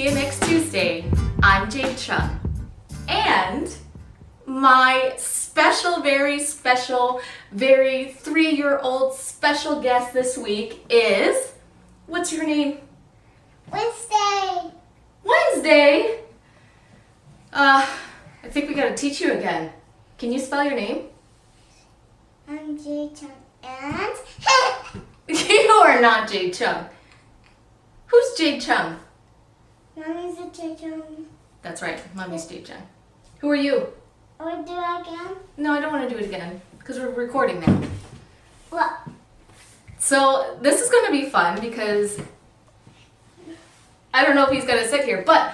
See you next Tuesday. I'm Jade Chung. And my very special, very 3-year-old special guest this week is, what's your name? Wednesday. Wednesday? I think we gotta teach you again. Can you spell your name? I'm Jade Chung and You are not Jade Chung. Who's Jade Chung? Mommy's a Jade Chung. That's right, Mommy's Jade Chung. Who are you? Or do it again? No, I don't want to do it again because we're recording now. What? So this is going to be fun because I don't know if he's going to sit here, but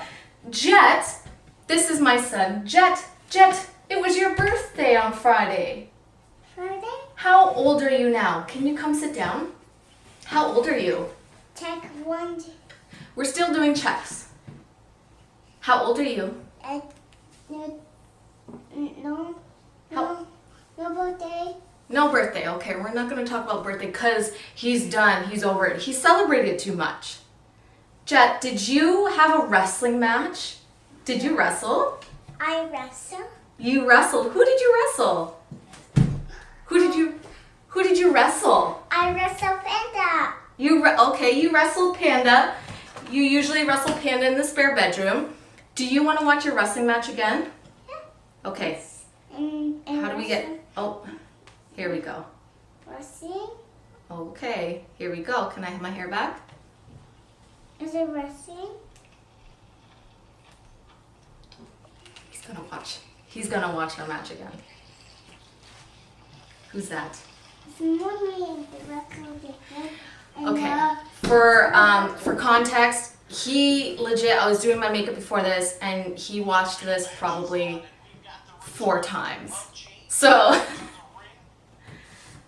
Jett, this is my son, Jett, it was your birthday on Friday. Friday? How old are you now? Can you come sit down? How old are you? Check one. We're still doing checks. How old are you? No birthday. No birthday. Okay, we're not going to talk about birthday because he's done. He's over it. He celebrated too much. Jett, did you have a wrestling match? Did you wrestle? I wrestle. You wrestled. Who did you wrestle? Who did you wrestle? I wrestle Panda. You wrestled Panda. You usually wrestle Panda in the spare bedroom. Do you want to watch your wrestling match again? Yeah. Okay. And How do we get... Oh, here we go. Wrestling? Okay, here we go. Can I have my hair back? Is it wrestling? He's gonna watch our match again. Who's that? It's Mommy and the wrestling. Okay. For context, I was doing my makeup before this, and he watched this probably 4 times. So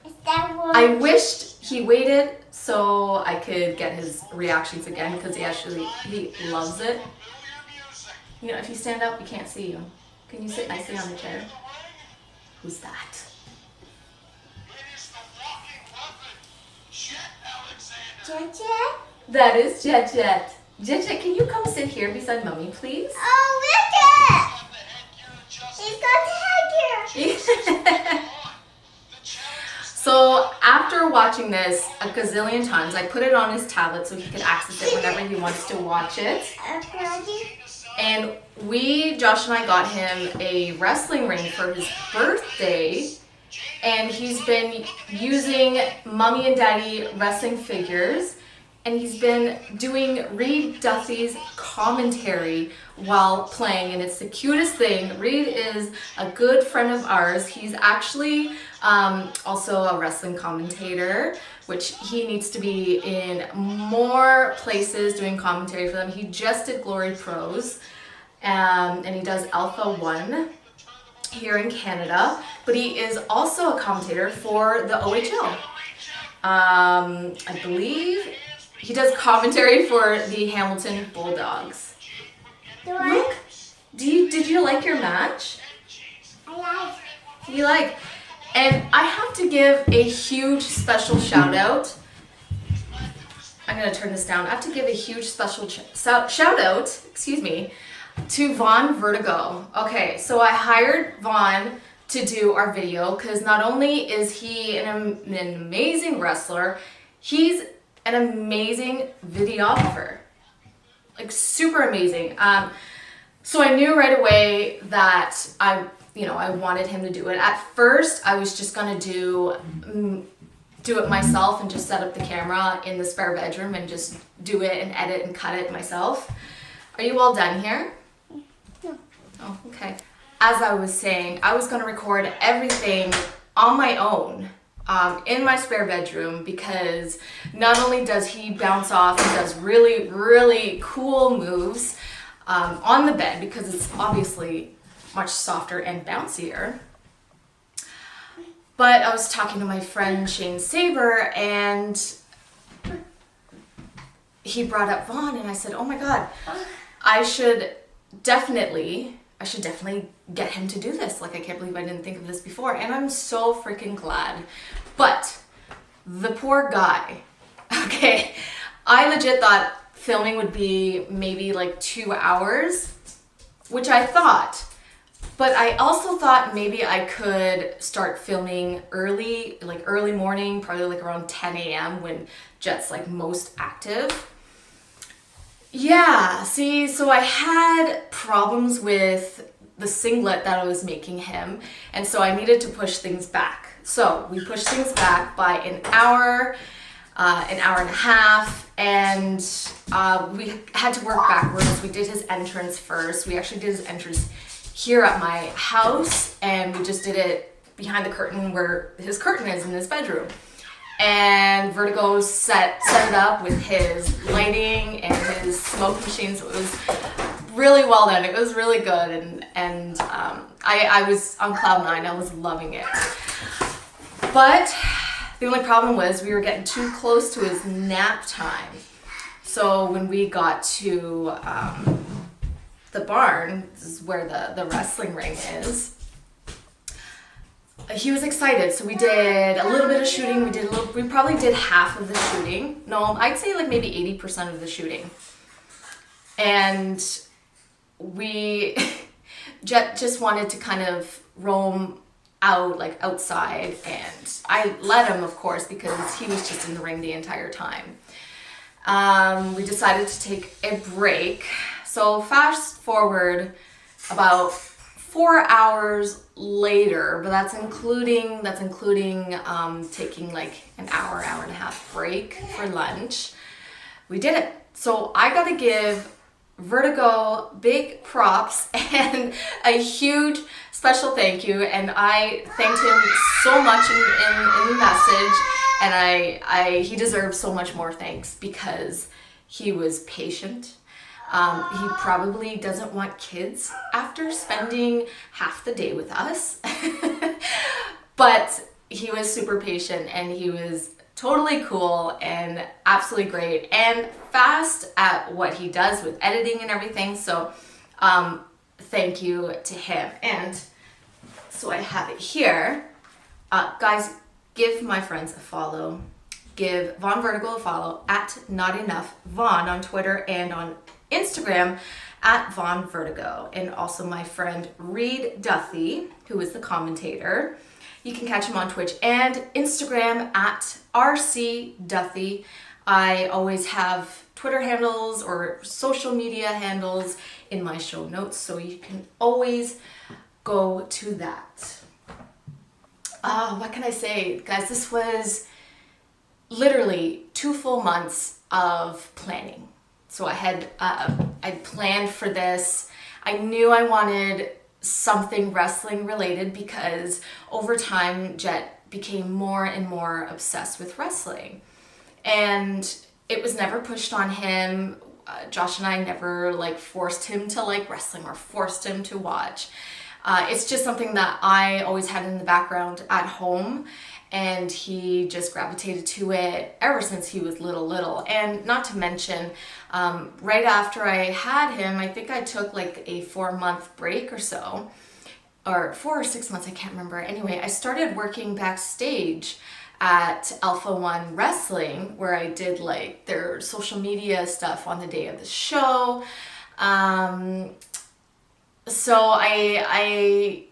Is that what? I wished he waited so I could get his reactions again because he loves it. You know, if you stand up, we can't see you. Can you sit nicely on the chair? Who's that? Jett? That is Jett. Jett, can you come sit here beside Mommy, please? Oh, look it! He's got the headgear. So after watching this a gazillion times, I put it on his tablet so he could access it whenever he wants to watch it. And Josh and I got him a wrestling ring for his birthday. And he's been using Mommy and Daddy wrestling figures. And he's been doing Reed Duffy's commentary while playing, and it's the cutest thing. Reed is a good friend of ours. He's actually also a wrestling commentator, which he needs to be in more places doing commentary for them. He just did Glory Pros, and he does Alpha 1 here in Canada, but he is also a commentator for the OHL. I believe he does commentary for the Hamilton Bulldogs. Look, did you like your match? I like. You like? And I have to give a huge special shout out. I'm gonna turn this down. I have to give a huge special shout out, to Vaughn Vertigo. Okay, so I hired Vaughn to do our video because not only is he an amazing wrestler, he's an amazing videographer, like super amazing. So I knew right away that I wanted him to do it. At first, I was just gonna do it myself and just set up the camera in the spare bedroom and just do it and edit and cut it myself. Are you all done here? No. Oh, okay. As I was saying, I was gonna record everything on my own. In my spare bedroom because not only does he bounce off and does really, really cool moves on the bed because it's obviously much softer and bouncier, but I was talking to my friend Shane Saber and he brought up Vaughn and I said, oh my God, I should definitely get him to do this. Like, I can't believe I didn't think of this before. And I'm so freaking glad. But the poor guy, okay, I legit thought filming would be maybe like 2 hours, which I thought. But I also thought maybe I could start filming early, like early morning, probably like around 10 a.m. when Jett's like most active. Yeah, see, so I had problems with the singlet that I was making him, and so I needed to push things back. So we pushed things back by an hour and a half, and we had to work backwards. We did his entrance first. We actually did his entrance here at my house, and we just did it behind the curtain where his curtain is in his bedroom. And Vertigo set it up with his lighting and his smoke machine, so it was really well done. It was really good, and I was on cloud nine. I was loving it. But the only problem was we were getting too close to his nap time. So when we got to the barn, this is where the wrestling ring is, he was excited. So we did a little bit of shooting. We probably did half of the shooting. No, I'd say like maybe 80% of the shooting. And Jett just wanted to kind of roam out, like outside, and I let him, of course, because he was just in the ring the entire time. We decided to take a break. So fast forward about 4 hours later, but that's including taking like an hour and a half break for lunch. We did it. So I gotta give Vertigo big props and a huge special thank you, and I thanked him so much in the message, and he deserves so much more thanks because he was patient. He probably doesn't want kids after spending half the day with us, but he was super patient, and he was totally cool and absolutely great and fast at what he does with editing and everything. So thank you to him. And so I have it here. Guys, give my friends a follow. Give Vaughn Vertigo a follow at Not Enough Vaughn on Twitter and on Instagram at Vaughn Vertigo. And also my friend Reed Duthie, who is the commentator. You can catch him on Twitch and Instagram at RC Duthie. I always have Twitter handles or social media handles in my show notes, so you can always go to that. What can I say? Guys, this was literally 2 full months of planning. So I planned for this. I knew I wanted something wrestling related because over time Jett became more and more obsessed with wrestling, and it was never pushed on him. Josh and I never like forced him to like wrestling or forced him to watch. It's just something that I always had in the background at home, and he just gravitated to it ever since he was little. And not to mention, right after I had him, I think I took like a 4-month break or so, or 4 or 6 months, I can't remember. Anyway, I started working backstage at Alpha One Wrestling, where I did like their social media stuff on the day of the show. So I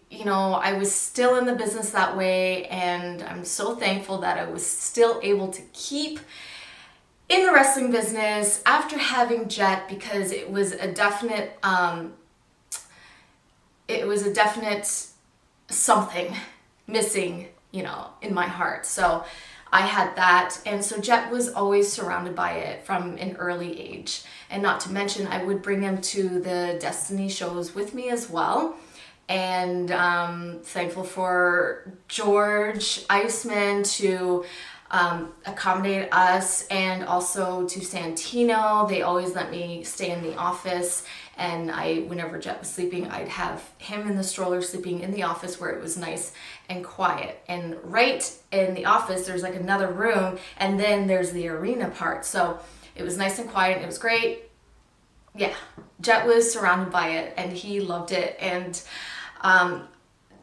was still in the business that way, and I'm so thankful that I was still able to keep in the wrestling business after having Jett, because it was a definite something missing, in my heart. So I had that, and so Jett was always surrounded by it from an early age. And not to mention, I would bring him to the Destiny shows with me as well. And thankful for George Iceman to accommodate us, and also to Santino. They always let me stay in the office, and whenever Jett was sleeping, I'd have him in the stroller sleeping in the office where it was nice and quiet. And right in the office, there's like another room, and then there's the arena part. So it was nice and quiet, and it was great. Yeah, Jett was surrounded by it, and he loved it. And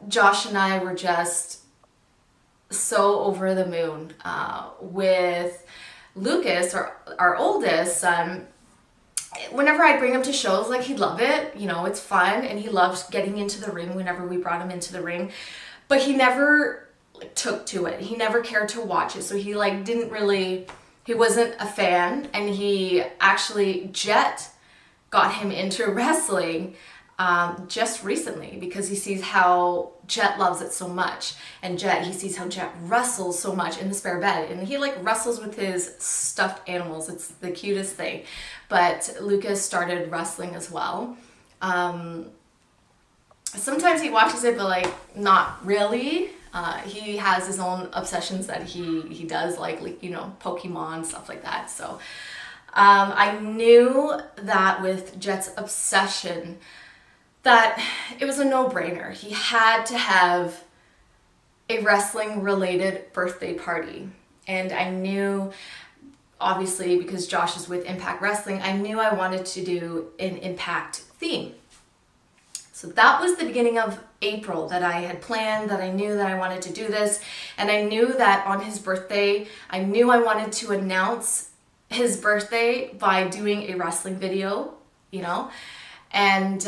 Josh and I were just so over the moon with Lucas, our oldest son. whenever I bring him to shows, like, he'd love it. You know, it's fun, and he loves getting into the ring whenever we brought him into the ring. But he never like, took to it. He never cared to watch it. So he like didn't really, he wasn't a fan. And he actually, Jett got him into wrestling just recently because he sees how Jett loves it so much. And he sees how Jett wrestles so much in the spare bed. And he like wrestles with his stuffed animals. It's the cutest thing. But Lucas started wrestling as well. Sometimes he watches it, but like not really. He has his own obsessions that he does, like you know, Pokemon, stuff like that. So I knew that with Jett's obsession that it was a no-brainer. He had to have a wrestling related birthday party. And I knew, obviously, because Josh is with Impact Wrestling, I knew I wanted to do an Impact theme. So that was the beginning of April that I had planned, that I knew that I wanted to do this. And I knew that on his birthday, I knew I wanted to announce his birthday by doing a wrestling video, you know? And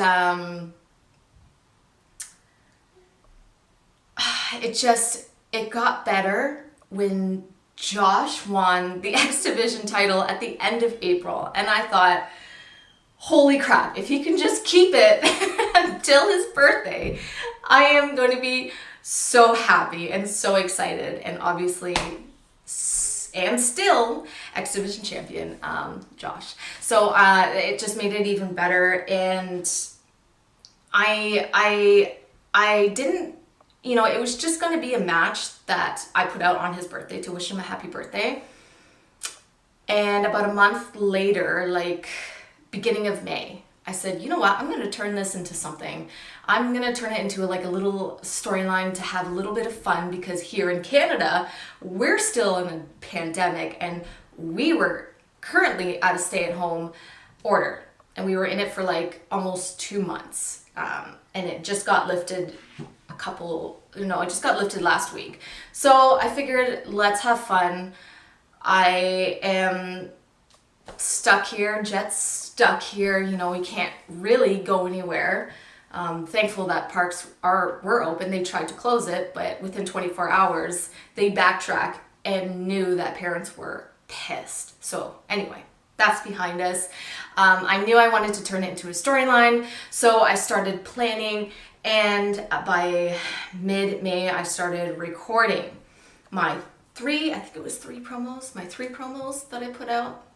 it got better when Josh won the X Division title at the end of April. And I thought, holy crap, if he can just keep it until his birthday, I am going to be so happy and so excited. And obviously, and still X Division champion, Josh. So it just made it even better. And I didn't, you know, it was just going to be a match that I put out on his birthday to wish him a happy birthday. And about a month later, like beginning of May, I said, you know what, I'm going to turn this into something. I'm going to turn it into like a little storyline to have a little bit of fun, because here in Canada, we're still in a pandemic and we were currently at a stay-at-home order. And we were in it for like almost 2 months. And it just got lifted it just got lifted last week. So I figured, let's have fun. I am stuck here, Jett's stuck here, you know, we can't really go anywhere. Thankful that parks were open. They tried to close it, but within 24 hours, they backtracked and knew that parents were pissed. So anyway, that's behind us. I knew I wanted to turn it into a storyline, so I started planning, and by mid-May, I started recording my three promos that I put out.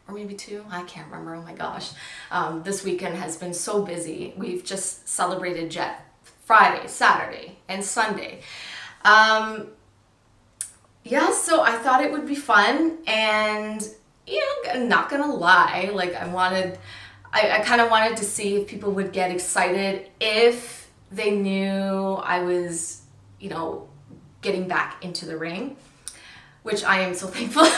Or maybe 2, I can't remember, oh my gosh. This weekend has been so busy. We've just celebrated Jett Friday, Saturday, and Sunday. Yeah, so I thought it would be fun, and you know, I'm not gonna lie, like I kind of wanted to see if people would get excited if they knew I was, you know, getting back into the ring, which I am so thankful.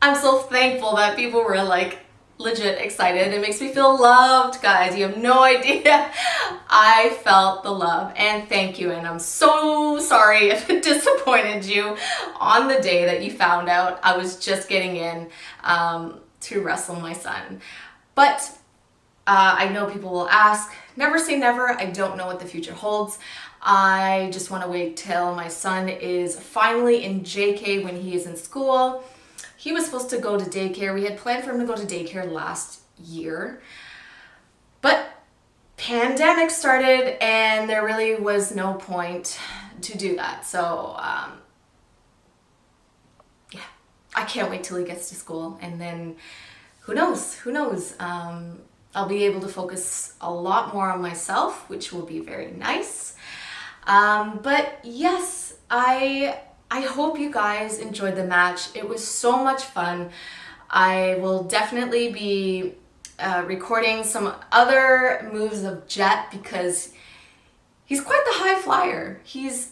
I'm so thankful that people were like legit excited. It makes me feel loved, guys. You have no idea. I felt the love, and thank you. And I'm so sorry if it disappointed you on the day that you found out I was just getting in to wrestle my son. But I know people will ask, never say never. I don't know what the future holds. I just want to wait till my son is finally in JK when he is in school. He was supposed to go to daycare. We had planned for him to go to daycare last year, but pandemic started and there really was no point to do that. So yeah, I can't wait till he gets to school, and then who knows? I'll be able to focus a lot more on myself, which will be very nice. But yes, I hope you guys enjoyed the match. It was so much fun. I will definitely be recording some other moves of Jett, because he's quite the high flyer. He's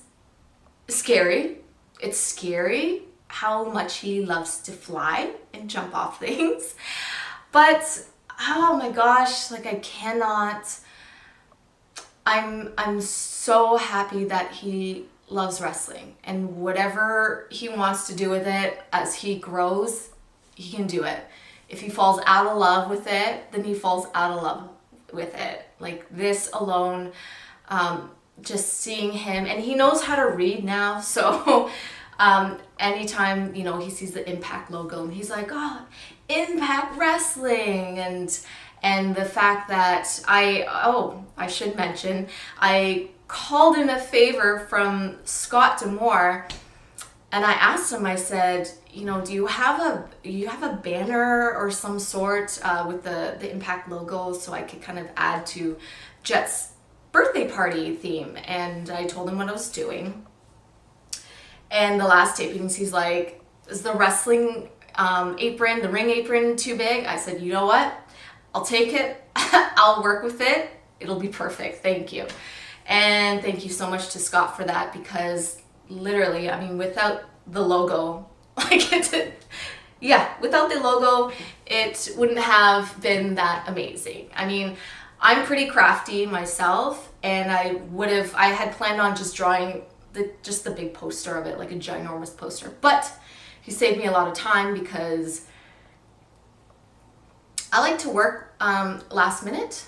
scary. It's scary how much he loves to fly and jump off things. But oh my gosh, like I'm so happy that he loves wrestling, and whatever he wants to do with it as he grows, he can do it. if he falls out of love with it, then he falls out of love with it. Like this alone, just seeing him, and he knows how to read now, so anytime, you know, he sees the Impact logo and he's like, oh, Impact Wrestling, and the fact that I should mention, I called in a favor from Scott Demore, and I asked him, I said, you know, do you have a banner or some sort with the Impact logo so I could kind of add to Jett's birthday party theme? And I told him what I was doing. And the last tapings, he's like, is the wrestling apron, the ring apron too big? I said, you know what? I'll take it. I'll work with it. It'll be perfect. Thank you. And thank you so much to Scott for that, because literally, I mean, without the logo, without the logo, it wouldn't have been that amazing. I mean, I'm pretty crafty myself, and I had planned on just drawing the big poster of it, like a ginormous poster. But he saved me a lot of time, because I like to work last minute.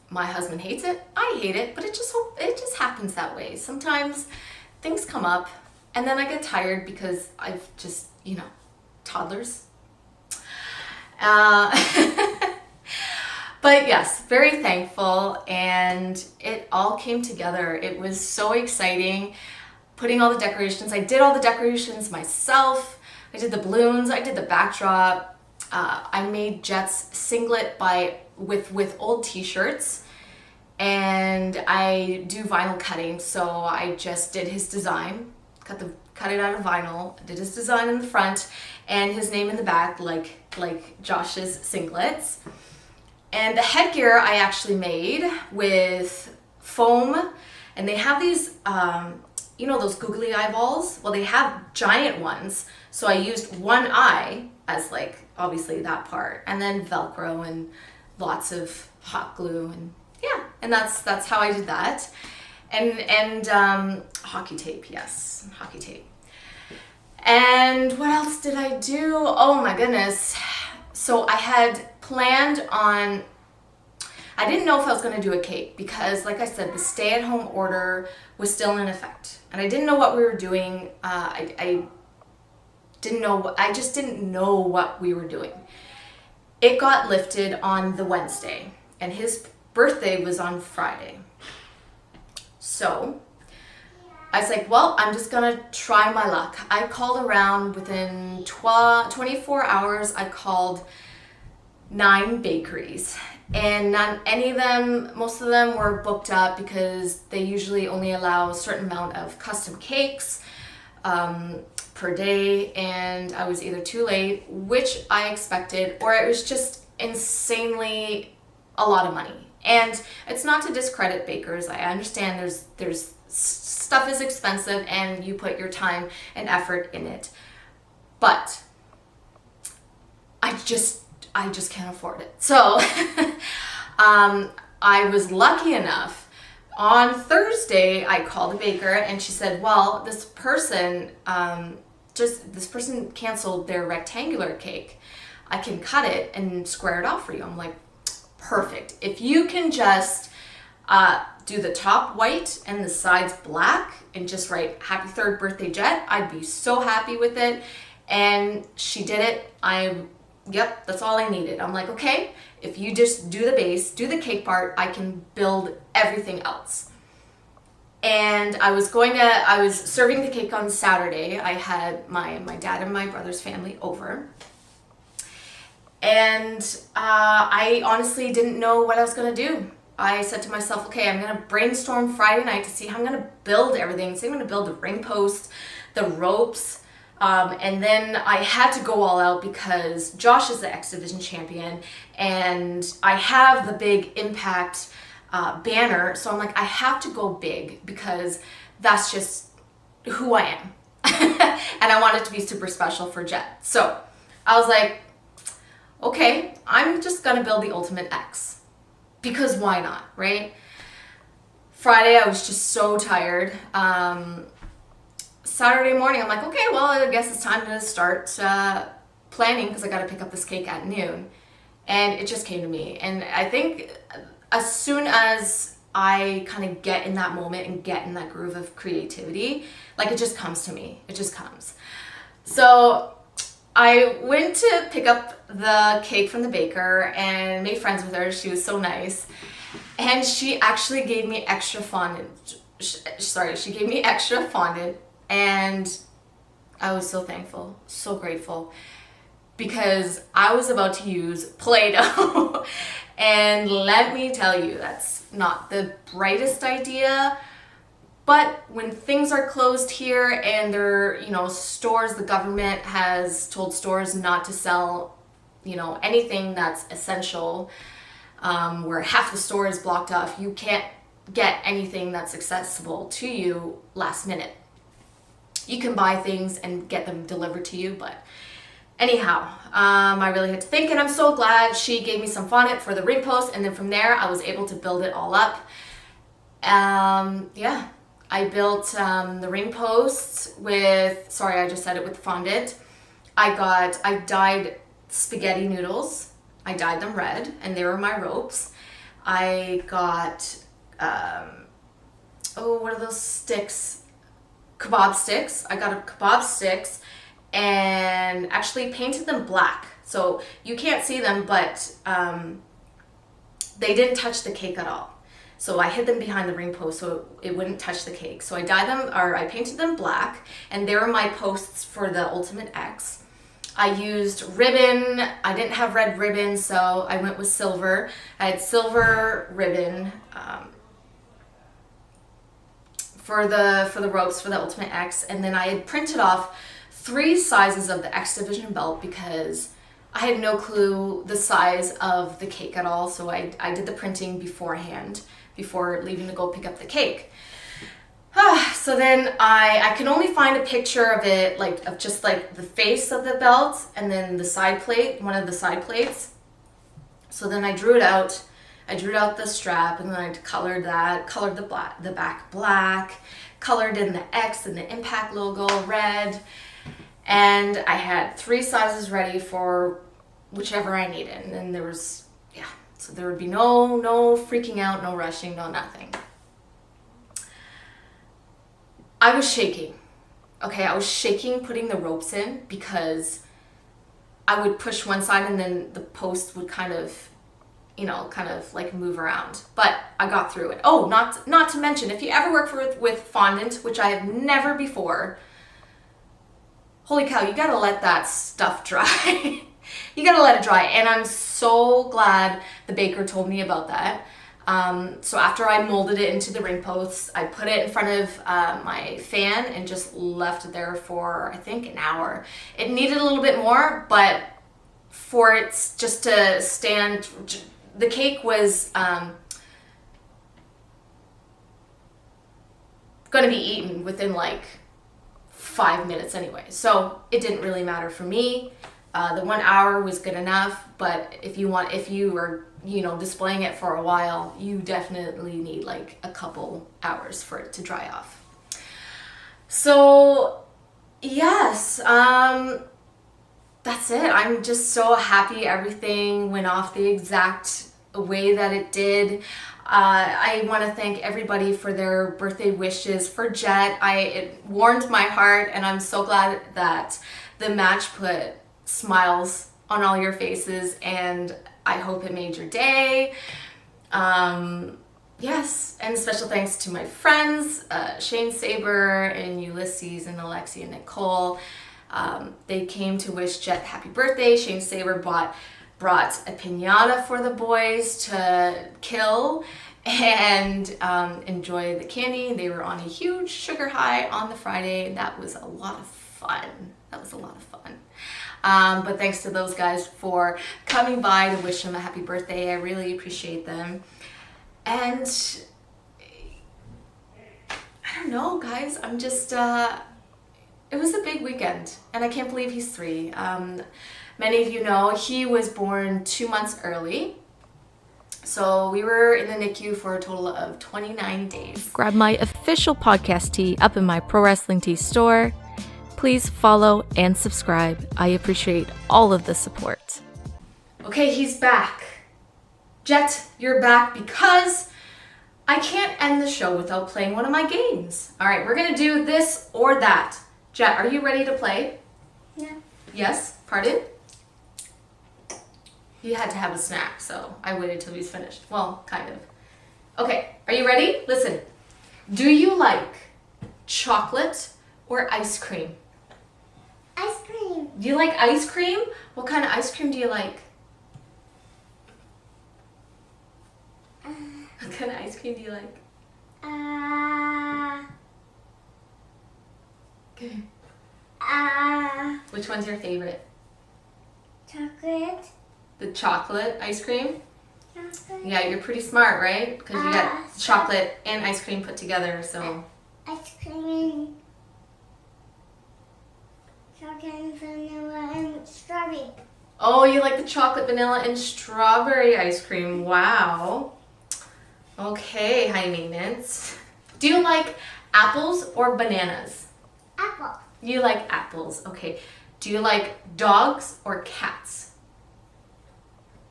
My husband hates it. I hate it, but it just happens that way. Sometimes things come up, and then I get tired because I've just, you know, toddlers. But yes, very thankful, and it all came together. It was so exciting. Putting all the decorations, I did all the decorations myself. I did the balloons, I did the backdrop. I made Jett's singlet with old t-shirts, and I do vinyl cutting, so I just did his design, cut it out of vinyl, did his design in the front, and his name in the back, like Josh's singlets. And the headgear I actually made with foam, and they have these, you know, those googly eyeballs? Well, they have giant ones, so I used one eye as, like, obviously that part, and then Velcro and lots of hot glue, and yeah, and that's how I did that. And hockey tape, yes, hockey tape. And what else did I do? Oh my goodness. So I had planned on, I didn't know if I was gonna do a cake, because like I said, the stay-at-home order was still in effect, and I didn't know what we were doing. I just didn't know what we were doing. It got lifted on the Wednesday, and his birthday was on Friday. So I was like, well, I'm just gonna try my luck. I called around within 24 hours. I called 9 bakeries, and not any of them, most of them were booked up, because they usually only allow a certain amount of custom cakes per day, and I was either too late, which I expected, or it was just insanely a lot of money. And it's not to discredit bakers. I understand there's stuff is expensive, and you put your time and effort in it, but I just can't afford it. So I was lucky enough. On Thursday, I called the baker, and she said, well, this person canceled their rectangular cake. I can cut it and square it off for you. I'm like, perfect. If you can just do the top white and the sides black and just write happy 3rd birthday, Jett, I'd be so happy with it. And she did it. Yep, that's all I needed. I'm like, okay, if you just do the base, do the cake part, I can build everything else. And I was serving the cake on Saturday. I had my dad and my brother's family over. And I honestly didn't know what I was gonna do. I said to myself, okay, I'm gonna brainstorm Friday night to see how I'm gonna build everything. So I'm gonna build the ring post, the ropes, and then I had to go all out, because Josh is the X Division champion, and I have the big Impact banner. So I'm like, I have to go big, because that's just who I am. And I want it to be super special for Jett. So I was like, okay, I'm just gonna build the Ultimate X, because why not, right? Friday, I was just so tired. Saturday morning, I'm like, okay, well, I guess it's time to start planning because I got to pick up this cake at noon, and it just came to me. And I think as soon as I kind of get in that moment and get in that groove of creativity, like it just comes to me. It just comes. So I went to pick up the cake from the baker and made friends with her. She was so nice. And she actually gave me extra fondant. She gave me extra fondant, and I was so thankful, so grateful, because I was about to use Play-Doh. And let me tell you, that's not the brightest idea. But when things are closed here and they're, stores, the government has told stores not to sell, anything that's essential, where half the store is blocked off, you can't get anything that's accessible to you last minute. You can buy things and get them delivered to you, but anyhow, I really had to think, and I'm so glad she gave me some fondant for the ring post, and then from there I was able to build it all up. I built the ring posts with, I just said it with fondant. I dyed spaghetti noodles. I dyed them red, and they were my ropes. I got, what are those sticks? Kebab sticks. I got a kebab sticks and actually painted them black. So you can't see them, but they didn't touch the cake at all. So I hid them behind the ring post so it wouldn't touch the cake. So I painted them black, and they were my posts for the Ultimate X. I used ribbon. I didn't have red ribbon, so I went with silver. I had silver ribbon for the ropes for the Ultimate X, and then I had printed off 3 sizes of the X Division belt because I had no clue the size of the cake at all, so I did the printing beforehand, before leaving to go pick up the cake. So then I could only find a picture of it, of just the face of the belt and then the side plate, one of the side plates. So then I drew it out. I drew out the strap, and then I colored the back black, colored in the X and the Impact logo red, and I had 3 sizes ready for whichever I needed. And then there was, so there would be no freaking out, no rushing, no nothing. I was shaking. Okay, I was shaking putting the ropes in because I would push one side and then the post would kind of move around. But I got through it. Oh, not to mention, if you ever work with fondant, which I have never before, holy cow, you gotta let that stuff dry. You gotta let it dry. And I'm so glad the baker told me about that. So after I molded it into the ring posts, I put it in front of my fan and just left it there for, I think, an hour. It needed a little bit more, but for it just to stand, the cake was going to be eaten within 5 minutes anyway. So it didn't really matter for me. The 1 hour was good enough, but if you were displaying it for a while, you definitely need a couple hours for it to dry off. So yes, that's it. I'm just so happy everything went off the exact way that it did. I want to thank everybody for their birthday wishes for Jett. It warmed my heart, and I'm so glad that the match put smiles on all your faces, and I hope it made your day. Yes, and special thanks to my friends, Shane Saber and Ulysses and Alexi and Nicole. They came to wish Jett happy birthday. Shane Saber brought a piñata for the boys to kill and enjoy the candy. They were on a huge sugar high on the Friday, and that was a lot of fun. But thanks to those guys for coming by to wish them a happy birthday. I really appreciate them. And I don't know, guys, I'm just, it was a big weekend, and I can't believe he's 3. Many of you know he was born 2 months early. So we were in the NICU for a total of 29 days. Grab my official podcast tee up in my Pro Wrestling Tee store. Please follow and subscribe. I appreciate all of the support. Okay, he's back. Jett, you're back because I can't end the show without playing one of my games. All right, we're gonna do this or that. Jett, are you ready to play? Yeah. Yes? Pardon? He had to have a snack, so I waited till he's finished. Well, kind of. Okay, are you ready? Listen. Do you like chocolate or ice cream? Ice cream. Do you like ice cream? What kind of ice cream do you like? What kind of ice cream do you like? Okay. Which one's your favorite? Chocolate. The chocolate ice cream? Chocolate. Yeah, you're pretty smart, right? Because you got Uh, chocolate and ice cream put together, so. Ice cream. Chocolate, vanilla, and strawberry. Oh, you like the chocolate, vanilla, and strawberry ice cream. Wow. Okay, high maintenance. Do you like apples or bananas? Apple. You like apples, okay. Do you like dogs or cats?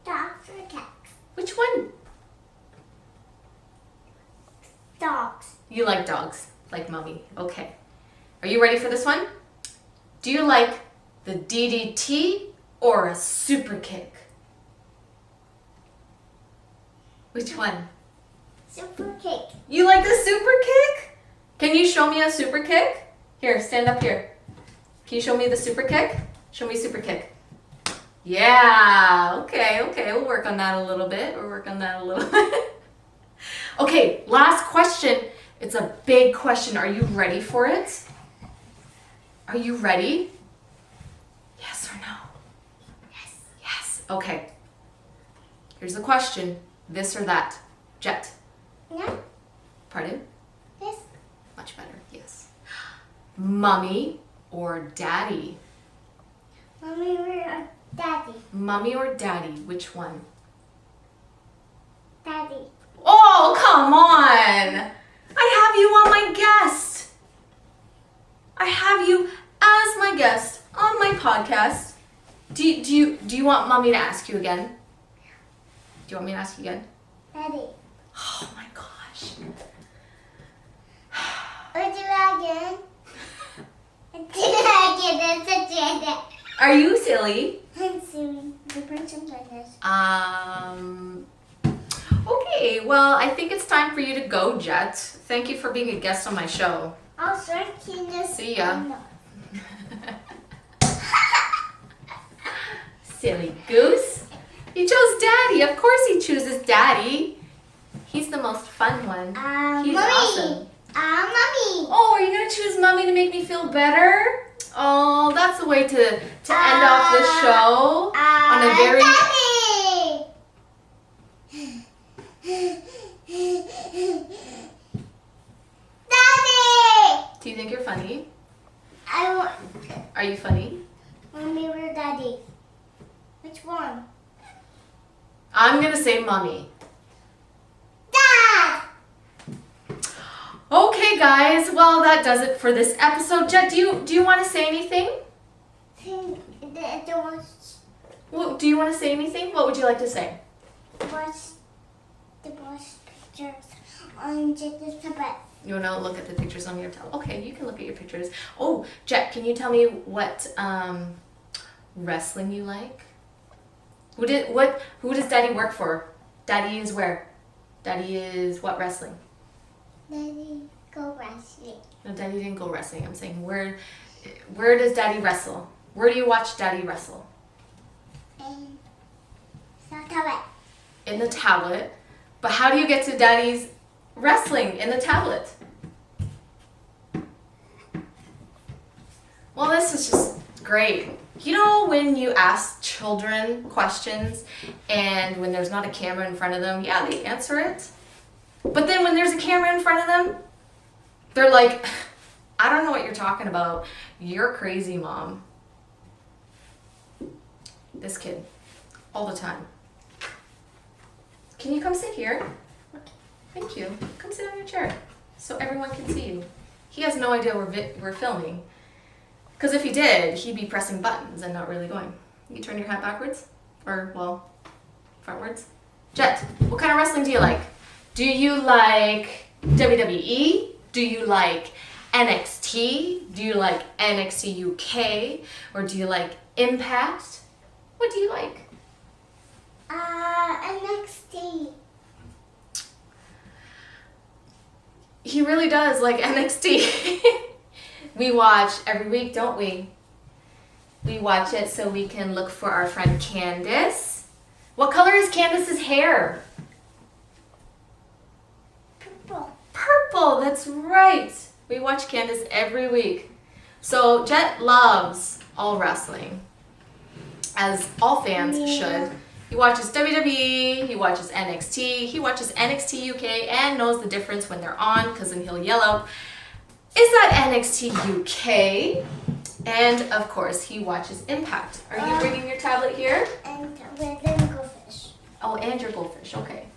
Dogs or cats? Which one? Dogs. You like dogs, like mommy. Okay. Are you ready for this one? Do you like the DDT or a super kick? Which one? Super cake. You like the super kick? Can you show me a super kick? Here, stand up here. Can you show me the super kick? Show me super kick. Yeah, okay, we'll work on that a little bit. Okay, last question. It's a big question. Are you ready for it? Are you ready? Yes or no? Yes. Yes. Okay. Here's the question. This or that? Jett. No. Pardon? This. Much better. Yes. Mommy or daddy? Mommy or daddy? Mommy or daddy? Which one? Daddy. Oh, come on! I have you on my guest. I have you as my guest on my podcast. Do you want mommy to ask you again? Do you want me to ask you again? Daddy. Oh my gosh. Or do that again? Do that again. That's a Jett. Are you silly? I'm suing the person for this. Okay, well, I think it's time for you to go, Jett. Thank you for being a guest on my show. I'll start in this. See ya. Silly goose. You chose daddy. Of course he chooses daddy. He's the most fun one. He's Mommy. awesome. Mommy. Oh, are you going to choose mommy to make me feel better? Oh, that's a way to end off the show on a very... Daddy! Do you think you're funny? I want Are you funny? mommy or daddy. Which one? I'm going to say mommy. Dad! Okay, guys. Well, that does it for this episode. Jett, do you want to say anything? Well, do you want to say anything? What would you like to say? Watch the pictures on Jett's tablet. You want to look at the pictures on your tablet? Okay, you can look at your pictures. Oh, Jett, can you tell me what wrestling you like? Who does Daddy work for? Daddy is where? Daddy is what wrestling? Daddy go wrestling. No, Daddy didn't go wrestling. I'm saying where does Daddy wrestle? Where do you watch Daddy wrestle? And the tablet. In the tablet. But how do you get to Daddy's wrestling in the tablet? Well, this is just great. You know when you ask children questions and when there's not a camera in front of them, yeah, they answer it. But then when there's a camera in front of them, they're like, I don't know what you're talking about. You're crazy, Mom. This kid, all the time. Can you come sit here? Thank you. Come sit on your chair so everyone can see you. He has no idea we're filming. Because if he did, he'd be pressing buttons and not really going. You turn your hat backwards? Or, well, frontwards. Jett, what kind of wrestling do you like? Do you like WWE? Do you like NXT? Do you like NXT UK? Or do you like Impact? What do you like? NXT. He really does like NXT. We watch every week, don't we? We watch it so we can look for our friend Candace. What color is Candace's hair? Purple. Purple, that's right. We watch Candace every week. So Jett loves all wrestling, as all fans should. He watches WWE, he watches NXT, he watches NXT UK and knows the difference when they're on, because then he'll yell out, "Is that NXT UK?" And of course, he watches Impact. Are you bringing your tablet here? And with the goldfish. Oh, and your goldfish, okay.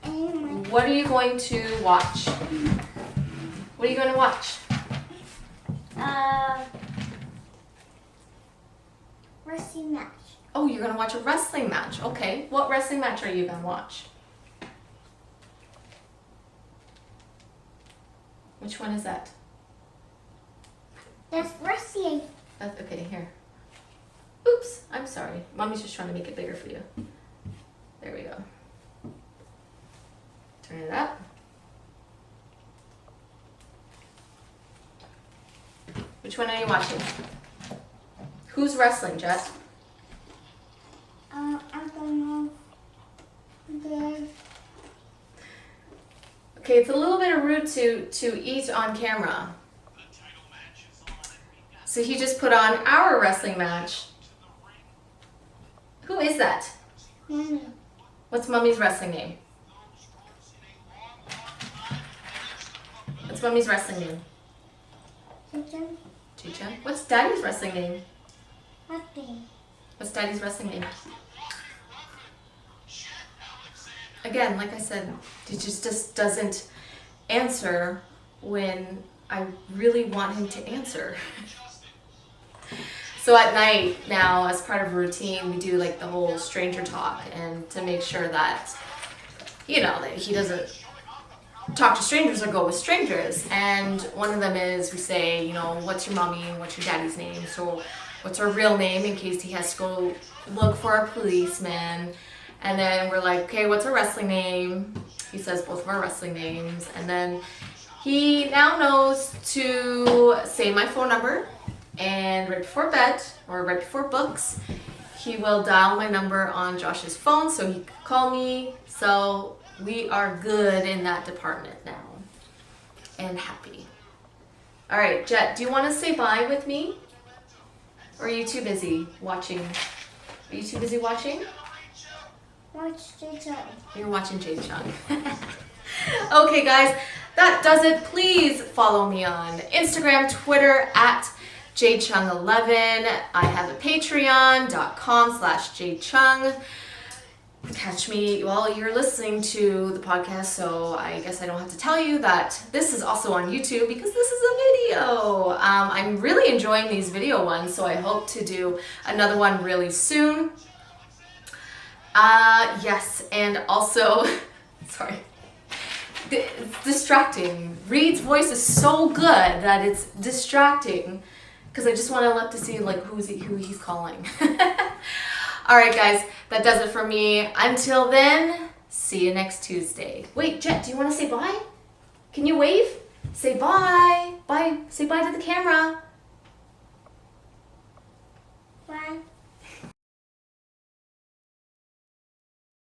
And What are you going to watch? What are you going to watch? wrestling match. Oh, you're going to watch a wrestling match. Okay. What wrestling match are you going to watch? Which one is that? That's wrestling. That's okay, here. Oops, I'm sorry. Mommy's just trying to make it bigger for you. There we go. Turn it up. Which one are you watching? Who's wrestling, Jett? I don't know. Okay, it's a little bit rude to eat on camera. So he just put on our wrestling match. Who is that? Mommy. What's Mummy's wrestling name? What's Mummy's wrestling name? Chicken. Chicha. What's Daddy's wrestling name? Happy. What's Daddy's wrestling name? Again, like I said, he just doesn't answer when I really want him to answer. So at night now, as part of a routine, we do like the whole stranger talk, and to make sure that, you know, that he doesn't talk to strangers or go with strangers. And one of them is, we say, you know, what's your mommy and what's your daddy's name? So what's her real name in case he has to go look for a policeman. And then we're like, okay, what's her wrestling name? He says both of our wrestling names. And then he now knows to say my phone number, and right before bed or right before books, he will dial my number on Josh's phone so he can call me. So we are good in that department now and happy. All right, Jett, do you want to say bye with me? Or are you too busy watching? Are you too busy watching? Watch the show. You're watching Jade Chung. Okay, guys, that does it. Please follow me on Instagram, Twitter at JadeChung11. I have a patreon.com/JadeChung. Catch me while you're listening to the podcast, so I guess I don't have to tell you that this is also on YouTube because this is a video. I'm really enjoying these video ones, so I hope to do another one really soon. Yes, and also, sorry, it's distracting. Reed's voice is so good that it's distracting because I just want to look to see like who he's calling. All right, guys, that does it for me. Until then, see you next Tuesday. Wait, Jett, do you want to say bye? Can you wave? Say bye. Bye. Say bye to the camera.